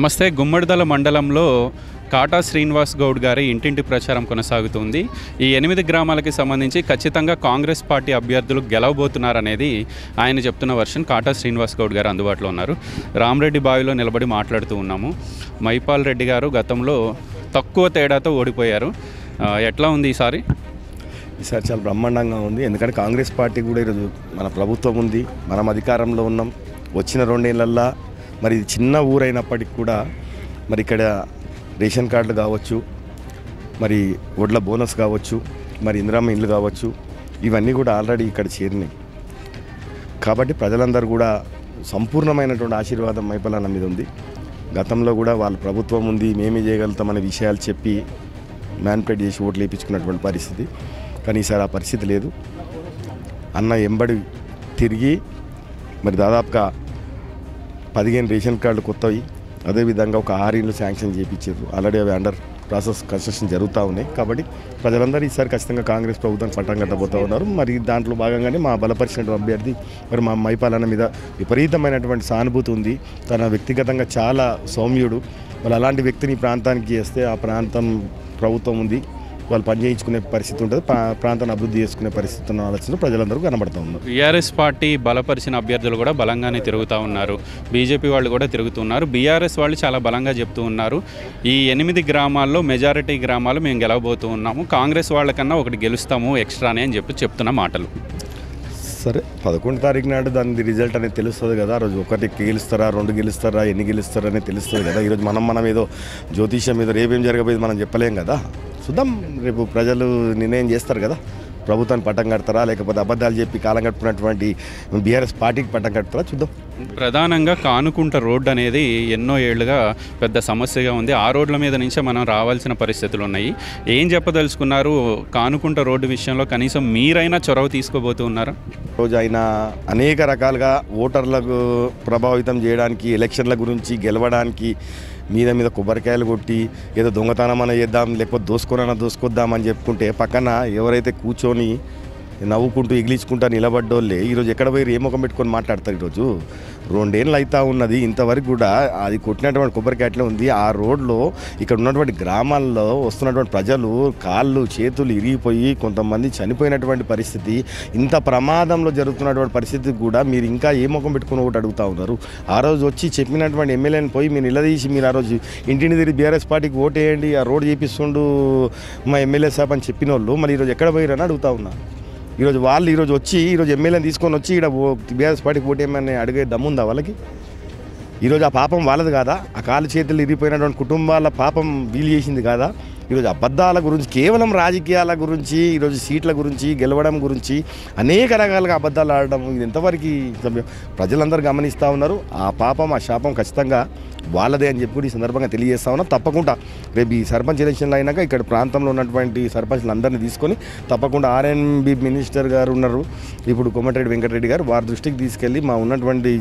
నమస్తే. గుమ్మడిదల మండలంలో కాటా శ్రీనివాస్ గౌడ్ గారి ఇంటింటి ప్రచారం కొనసాగుతుంది. ఈ 8 గ్రామాలకి సంబంధించి ఖచ్చితంగా కాంగ్రెస్ పార్టీ అభ్యర్థులు గెలవబోతున్నారనేది ఆయన చెప్తున్న వర్షన్. కాటా శ్రీనివాస్ గౌడ్ గారు అందుబాటులో ఉన్నారు. రామరెడ్డి బావిలో నిలబడి మాట్లాడుతూ ఉన్నాము. మైపాల్ రెడ్డి గారు గతంలో తక్కువ తేడాతో ఓడిపోయారు. ఎట్లా ఉంది ఈసారి? ఈసారి చాలా బ్రహ్మాండంగా ఉంది. ఎందుకంటే కాంగ్రెస్ పార్టీ కూడా ఈరోజు మన ప్రభుత్వం ఉంది, మనం అధికారంలో ఉన్నాం. వచ్చిన 2 ఏళ్ళల్లో మరి ఇది చిన్న ఊరైనప్పటికి కూడా మరి ఇక్కడ రేషన్ కార్డులు కావచ్చు, మరి ఒడ్ల బోనస్ కావచ్చు, మరి ఇందిరమ్మ ఇండ్లు కావచ్చు, ఇవన్నీ కూడా ఆల్రెడీ ఇక్కడ చేరినాయి. కాబట్టి ప్రజలందరూ కూడా సంపూర్ణమైనటువంటి ఆశీర్వాదం మైపాలన్న మీద ఉంది. గతంలో కూడా వాళ్ళ ప్రభుత్వం ఉంది, మేమే చేయగలుగుతామనే విషయాలు చెప్పి మ్యానిపులేట్ చేసి ఓట్లు వేయించుకున్నటువంటి పరిస్థితి. కానీ ఈసారి ఆ పరిస్థితి లేదు. అన్న ఎంబడి తిరిగి మరి దాదాపుగా 15 రేషన్ కార్డులు కొత్తవి, అదేవిధంగా ఒక 6 ఇళ్ళు శాంక్షన్ చేయించారు. ఆల్రెడీ అవి అండర్ ప్రాసెస్ కన్స్ట్రక్షన్ జరుగుతూ ఉన్నాయి. కాబట్టి ప్రజలందరూ ఈసారి ఖచ్చితంగా కాంగ్రెస్ ప్రభుత్వాన్ని పట్టం కట్టబోతూ ఉన్నారు. మరి దాంట్లో భాగంగానే మా బలపరిచిన అభ్యర్థి మరి మా మైపాలన్న మీద విపరీతమైనటువంటి సానుభూతి ఉంది. తన వ్యక్తిగతంగా చాలా సౌమ్యుడు. వాళ్ళు అలాంటి వ్యక్తిని ప్రాంతానికి చేస్తే ఆ ప్రాంతం ప్రభుత్వం ఉంది, వాళ్ళు పని చేయించుకునే పరిస్థితి ఉంటుంది, ప్రాంతాన్ని అభివృద్ధి చేసుకునే పరిస్థితి ఉన్న ఆలోచన ప్రజలందరూ కనబడుతూ ఉన్నారు. బీఆర్ఎస్ పార్టీ బలపరిచిన అభ్యర్థులు కూడా బలంగానే తిరుగుతూ ఉన్నారు. బీజేపీ వాళ్ళు కూడా తిరుగుతున్నారు. బీఆర్ఎస్ వాళ్ళు చాలా బలంగా చెప్తూ ఉన్నారు, ఈ 8 గ్రామాల్లో మెజారిటీ గ్రామాలు మేము గెలవబోతూ ఉన్నాము, కాంగ్రెస్ వాళ్ళకన్నా ఒకటి గెలుస్తాము ఎక్స్ట్రానే అని చెప్తున్న మాటలు. సరే, 11 తారీఖు నాడు దాని రిజల్ట్ అనేది తెలుస్తుంది కదా. ఆ రోజు 1 గెలుస్తారా, 2 గెలుస్తారా, ఎన్ని గెలుస్తారా అనేది తెలుస్తుంది కదా. ఈరోజు మనం ఏదో జ్యోతిష్యం మీద రేపేం జరగబోయేది మనం చెప్పలేం కదా. చూద్దాం, రేపు ప్రజలు నిర్ణయం చేస్తారు కదా. ప్రభుత్వాన్ని పట్టం కడతారా, లేకపోతే అబద్ధాలు చెప్పి కాలం గడుపుకున్నటువంటి బీఆర్ఎస్ పార్టీకి పట్టం కడతారా చూద్దాం. ప్రధానంగా కానుకుంట రోడ్డు అనేది ఎన్నో ఏళ్లుగా పెద్ద సమస్యగా ఉంది. ఆ రోడ్ల మీద నుంచే మనం రావాల్సిన పరిస్థితులు ఉన్నాయి. ఏం చెప్పదలుచుకున్నారు? కానుకుంట రోడ్డు విషయంలో కనీసం మీరైనా చొరవ తీసుకోబోతూ ఉన్నారా? రోజు ఆయన అనేక రకాలుగా ఓటర్లకు ప్రభావితం చేయడానికి, ఎలక్షన్ల గురించి గెలవడానికి మీద కొబ్బరికాయలు కొట్టి ఏదో దొంగతనం చేద్దాం, లేకపోతే దోసుకొద్దామని చెప్పుకుంటే పక్కన ఎవరైతే కూర్చొని నవ్వుకుంటూ ఎగిలించుకుంటా నిలబడ్డోళ్ళే ఈరోజు ఎక్కడ పోయి ఏ ముఖం పెట్టుకొని మాట్లాడతారు. ఈరోజు 2 ఏళ్ళు అవుతా ఉన్నది, ఇంతవరకు కూడా అది కొట్టినటువంటి కొబ్బరికాయట్లే ఉంది. ఆ రోడ్లో ఇక్కడ ఉన్నటువంటి గ్రామాల్లో వస్తున్నటువంటి ప్రజలు కాళ్ళు చేతులు ఇరిగిపోయి కొంతమంది చనిపోయినటువంటి పరిస్థితి, ఇంత ప్రమాదంలో జరుగుతున్నటువంటి పరిస్థితి కూడా మీరు ఇంకా ఏ ముఖం పెట్టుకుని ఒకటి అడుగుతూ ఉన్నారు. ఆ రోజు వచ్చి చెప్పినటువంటి ఎమ్మెల్యేని పోయి మీరు నిలదీసి మీరు ఆ రోజు ఇంటిని తిరిగి బీఆర్ఎస్ పార్టీకి ఓటేయండి, ఆ రోడ్డు చేపిస్తుండు మా ఎమ్మెల్యే సాబ్ అని చెప్పిన వాళ్ళు మరి ఈరోజు ఎక్కడ పోయిరని అడుగుతా ఉన్నా. ఈరోజు వాళ్ళు వచ్చి ఈరోజు ఎమ్మెల్యేని తీసుకొని వచ్చి ఇక్కడ బీఆర్ఎస్ పార్టీకి ఓటేయమని అడిగే దమ్ముందా వాళ్ళకి? ఈరోజు ఆ పాపం వాళ్ళది కాదా? ఆ కాలు చేతులు ఇరిగిపోయినటువంటి కుటుంబాల పాపం వీలు చేసింది కాదా? ఈరోజు అబద్ధాల గురించి, కేవలం రాజకీయాల గురించి, ఈరోజు సీట్ల గురించి, గెలవడం గురించి అనేక రకాలుగా అబద్ధాలు ఆడడం, ఇది ఎంతవరకు ప్రజలందరూ గమనిస్తూ ఉన్నారు. ఆ పాపం, ఆ శాపం ఖచ్చితంగా వాళ్ళదే అని చెప్పి కూడా ఈ సందర్భంగా తెలియజేస్తా ఉన్నా. తప్పకుండా రేపు ఈ సర్పంచ్ ఎలక్షన్లు అయినాక ఇక్కడ ప్రాంతంలో ఉన్నటువంటి సర్పంచ్లు అందరినీ తీసుకొని తప్పకుండా ఆర్ఎన్బి మినిస్టర్ గారు ఉన్నారు ఇప్పుడు, కోమటిరెడ్డి వెంకటరెడ్డి గారు, వారి దృష్టికి తీసుకెళ్ళి మా ఉన్నటువంటి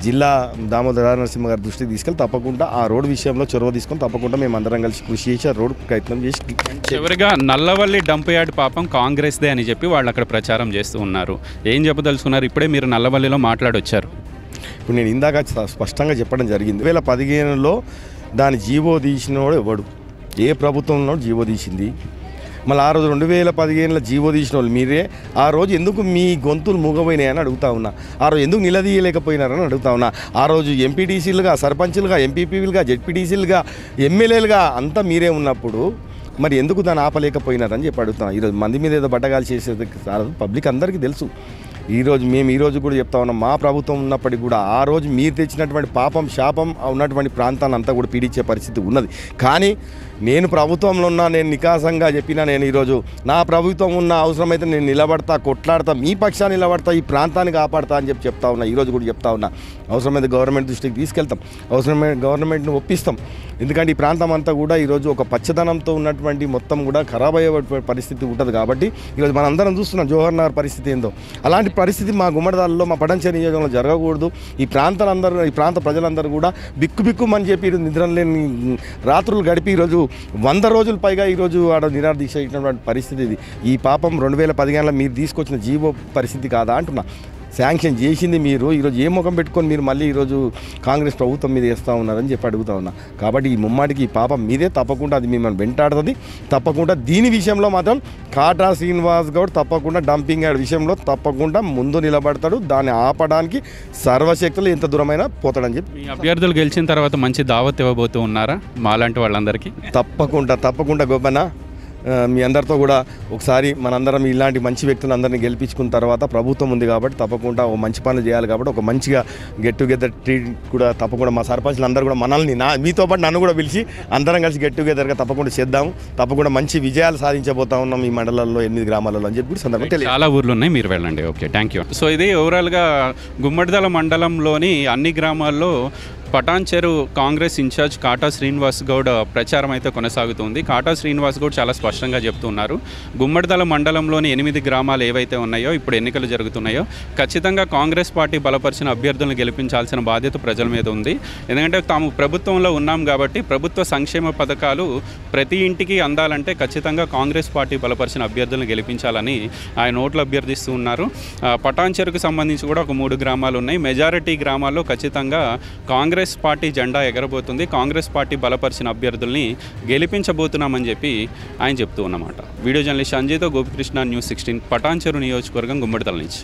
జిల్లా దామోదర నరసింహ గారి దృష్టికి తీసుకెళ్ళి తప్పకుండా ఆ రోడ్డు విషయంలో చొరవ తీసుకొని తప్పకుండా మేము అందరం కలిసి కృషి చేసి ఆ రోడ్డు ప్రయత్నం చేసి. చివరిగా నల్లవల్లి డంప్ యార్డ్ పాపం కాంగ్రెస్దే అని చెప్పి వాళ్ళు అక్కడ ప్రచారం చేస్తూ ఉన్నారు. ఏం చెప్పదలుచుకున్నారు? ఇప్పుడే మీరు నల్లవల్లిలో మాట్లాడొచ్చారు. ఇప్పుడు నేను ఇందాక స్పష్టంగా చెప్పడం జరిగింది, 2015లో దాని జీవో తీసినోడు ఎవడు, ఏ ప్రభుత్వంలో జీవో తీసింది? మళ్ళీ ఆ రోజు 2015లో జీవో తీసిన వాళ్ళు మీరే. ఆ రోజు ఎందుకు మీ గొంతులు మూగపోయినాయని అడుగుతా ఉన్నా. ఆ రోజు ఎందుకు నిలదీయలేకపోయినారని అడుగుతా ఉన్నా. ఆ రోజు ఎంపీటీసీలుగా, సర్పంచులుగా, ఎంపీపీలుగా, జెడ్పీటీసీలుగా, ఎమ్మెల్యేలుగా అంతా మీరే ఉన్నప్పుడు మరి ఎందుకు దాన్ని ఆపలేకపోయినారని చెప్పి అడుగుతాను. ఈరోజు మంది మీద ఏదో బట్టగాలు చేసేది పబ్లిక్ అందరికీ తెలుసు. మేము ఈరోజు కూడా చెప్తా ఉన్నాం, మా ప్రభుత్వం ఉన్నప్పటికీ కూడా ఆ రోజు మీరు తెచ్చినటువంటి పాపం శాపం ఉన్నటువంటి ప్రాంతాన్ని అంతా కూడా పీడించే పరిస్థితి ఉన్నది. కానీ నేను ప్రభుత్వంలో ఉన్నా, నేను నికాసంగా చెప్పినా, నేను ఈరోజు నా ప్రభుత్వం ఉన్న అవసరమైతే నేను నిలబడతా, కొట్లాడతా, మీ పక్షాన్ని నిలబడతా, ఈ ప్రాంతాన్ని కాపాడతా అని చెప్తా ఉన్నా. ఈరోజు కూడా చెప్తా ఉన్నా, అవసరమైతే గవర్నమెంట్ దృష్టికి తీసుకెళ్తాం, అవసరమైన గవర్నమెంట్ని ఒప్పిస్తాం. ఎందుకంటే ఈ ప్రాంతం అంతా కూడా ఈరోజు ఒక పచ్చదనంతో ఉన్నటువంటి మొత్తం కూడా ఖరాబ్ అయ్యే పరిస్థితి ఉంటుంది. కాబట్టి ఈరోజు మనం అందరం చూస్తున్నాం జవహర్ నగర్ పరిస్థితి ఏందో. అలాంటి పరిస్థితి మా గుమ్మడిదాలలో, మా పడంచేరు నియోజకవర్గంలో జరగకూడదు. ఈ ప్రాంత ప్రజలందరూ కూడా బిక్కుమని చెప్పి నిద్రలేని రాత్రులు గడిపి ఈరోజు 100 రోజులు పైగా ఈరోజు ఆడ నిరాదీక్ష ఇచ్చినటువంటి పరిస్థితి ఇది. ఈ పాపం 2015లో మీరు తీసుకొచ్చిన జీవో పరిస్థితి కాదా అంటున్నా. శాంక్షన్ చేసింది మీరు. ఈరోజు ఏ ముఖం పెట్టుకొని మీరు మళ్ళీ ఈరోజు కాంగ్రెస్ ప్రభుత్వం మీద వేస్తూ ఉన్నారని చెప్పి అడుగుతా ఉన్నా. కాబట్టి ఈ ముమ్మాటికి ఈ పాపం మీదే, తప్పకుండా అది మిమ్మల్ని వెంటాడుతుంది. తప్పకుండా దీని విషయంలో మాత్రం కాటా శ్రీనివాస్ గౌడ్ తప్పకుండా డంపింగ్ యార్డ్ విషయంలో తప్పకుండా ముందు నిలబడతాడు. దాన్ని ఆపడానికి సర్వశక్తులు ఎంత దూరమైనా పోతాడని చెప్పి. మీ అభ్యర్థులు గెలిచిన తర్వాత మంచి దావత్ ఇవ్వబోతూ ఉన్నారా మాలాంటి వాళ్ళందరికీ? తప్పకుండా గోపన్న, మీ అందరితో కూడా ఒకసారి మనందరం ఇలాంటి మంచి వ్యక్తులందరినీ గెలిపించుకున్న తర్వాత ప్రభుత్వం ఉంది కాబట్టి తప్పకుండా ఒక మంచి పనులు చేయాలి. కాబట్టి ఒక మంచిగా గెట్ టుగెదర్ ట్రీట్ కూడా తప్పకుండా మా సర్పంచ్లు అందరూ కూడా మనల్ని మీతో పాటు నన్ను కూడా పిలిచి అందరం కలిసి గెట్ టుగెదర్గా తప్పకుండా చేద్దాము. తప్పకుండా మంచి విజయాలు సాధించబోతా ఉన్నాం ఈ మండలాల్లో 8 గ్రామాలలో అని చెప్పి సందర్భంగా తెలియదు. చాలా ఊర్లు ఉన్నాయి, మీరు వెళ్ళండి. Okay, thank you. సో ఇది ఓవరాల్గా గుమ్మడిదల మండలంలోని అన్ని గ్రామాల్లో పటాన్చెరు కాంగ్రెస్ ఇన్ఛార్జ్ కాటా శ్రీనివాస్ గౌడ్ ప్రచారం అయితే కొనసాగుతుంది. కాటా శ్రీనివాస్ గౌడ్ చాలా స్పష్టంగా చెప్తున్నారు, గుమ్మడిదల మండలంలోని 8 గ్రామాలు ఏవైతే ఉన్నాయో ఇప్పుడు ఎన్నికలు జరుగుతున్నాయో ఖచ్చితంగా కాంగ్రెస్ పార్టీ బలపరిచిన అభ్యర్థులను గెలిపించాల్సిన బాధ్యత ప్రజల మీద ఉంది. ఎందుకంటే తాము ప్రభుత్వంలో ఉన్నాం కాబట్టి ప్రభుత్వ సంక్షేమ పథకాలు ప్రతి ఇంటికి అందాలంటే ఖచ్చితంగా కాంగ్రెస్ పార్టీ బలపరిచిన అభ్యర్థులను గెలిపించాలని ఆయన ఓట్లు అభ్యర్థిస్తూ ఉన్నారు. పటాన్చెరుకు సంబంధించి కూడా ఒక 3 గ్రామాలు ఉన్నాయి. మెజారిటీ గ్రామాల్లో ఖచ్చితంగా కాంగ్రెస్ పార్టీ జెండా ఎగరబోతుంది. కాంగ్రెస్ పార్టీ బలపరిచిన అభ్యర్థుల్ని గెలిపించబోతున్నామని చెప్పి ఆయన చెప్తూ ఉన్నమాట. వీడియో జర్నలిస్ట్ సంజయ్తో గోపికృష్ణ, న్యూస్ 16, పటాన్చెరు నియోజకవర్గం, గుమ్మడిదల నుంచి.